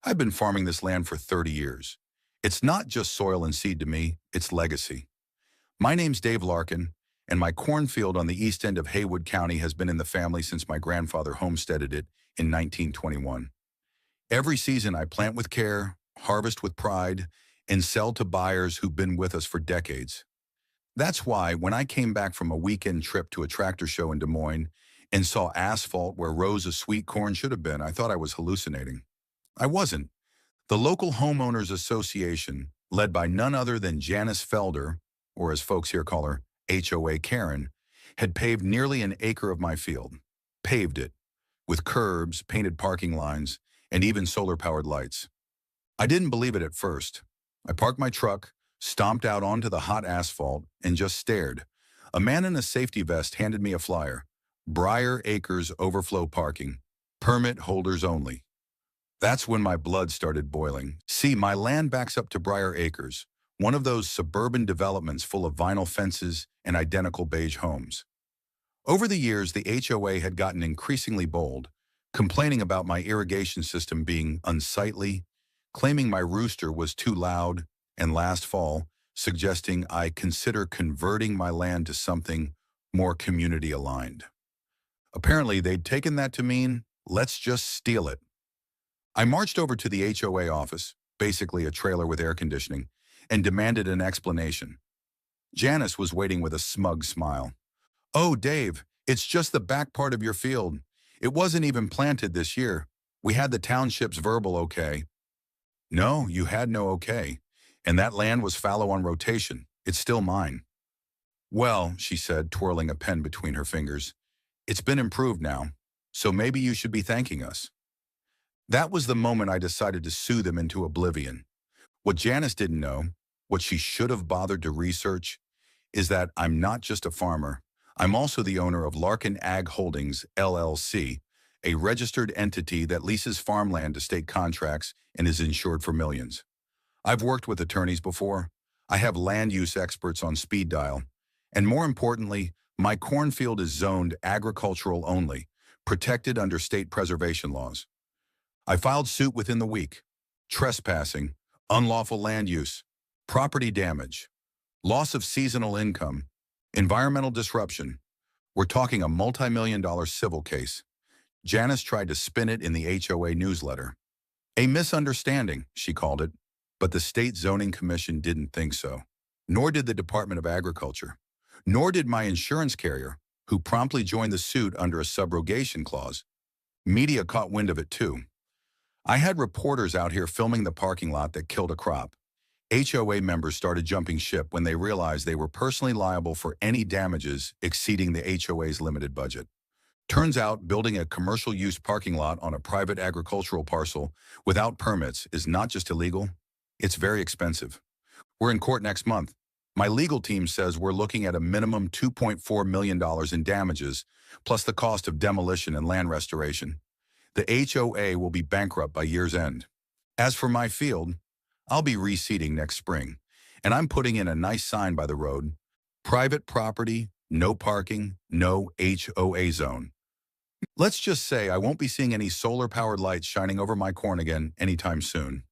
I've been farming this land for 30 years. It's not just soil and seed to me, it's legacy. My name's Dave Larkin, and my cornfield on the east end of Haywood County has been in the family since my grandfather homesteaded it in 1921. Every season I plant with care, harvest with pride, and sell to buyers who've been with us for decades. That's why when I came back from a weekend trip to a tractor show in Des Moines and saw asphalt where rows of sweet corn should have been, I thought I was hallucinating. I wasn't. The local homeowners association, led by none other than Janice Felder, or as folks here call her, HOA Karen, had paved nearly an acre of my field. Paved it, with curbs, painted parking lines, and even solar-powered lights. I didn't believe it at first. I parked my truck, stomped out onto the hot asphalt, and just stared. A man in a safety vest handed me a flyer. Briar Acres Overflow Parking. Permit holders only. That's when my blood started boiling. See, my land backs up to Briar Acres, one of those suburban developments full of vinyl fences and identical beige homes. Over the years, the HOA had gotten increasingly bold, complaining about my irrigation system being unsightly, claiming my rooster was too loud, and last fall, suggesting I consider converting my land to something more community-aligned. Apparently, they'd taken that to mean, let's just steal it. I marched over to the HOA office, basically a trailer with air conditioning, and demanded an explanation. Janice was waiting with a smug smile. "Oh, Dave, it's just the back part of your field. It wasn't even planted this year. We had the township's verbal okay." "No, you had no okay, and that land was fallow on rotation. It's still mine." "Well," she said, twirling a pen between her fingers, "it's been improved now, so maybe you should be thanking us." That was the moment I decided to sue them into oblivion. What Janice didn't know, what she should have bothered to research, is that I'm not just a farmer. I'm also the owner of Larkin Ag Holdings, LLC, a registered entity that leases farmland to state contracts and is insured for millions. I've worked with attorneys before. I have land use experts on speed dial. And more importantly, my cornfield is zoned agricultural only, protected under state preservation laws. I filed suit within the week. Trespassing, unlawful land use, property damage, loss of seasonal income, environmental disruption. We're talking a multi-million-dollar civil case. Janice tried to spin it in the HOA newsletter. A misunderstanding, she called it, but the State Zoning Commission didn't think so. Nor did the Department of Agriculture. Nor did my insurance carrier, who promptly joined the suit under a subrogation clause. Media caught wind of it too. I had reporters out here filming the parking lot that killed a crop. HOA members started jumping ship when they realized they were personally liable for any damages exceeding the HOA's limited budget. Turns out building a commercial use parking lot on a private agricultural parcel without permits is not just illegal, it's very expensive. We're in court next month. My legal team says we're looking at a minimum $2.4 million in damages, plus the cost of demolition and land restoration. The HOA will be bankrupt by year's end. As for my field, I'll be reseeding next spring, and I'm putting in a nice sign by the road. Private property, no parking, no HOA zone. Let's just say I won't be seeing any solar-powered lights shining over my corn again anytime soon.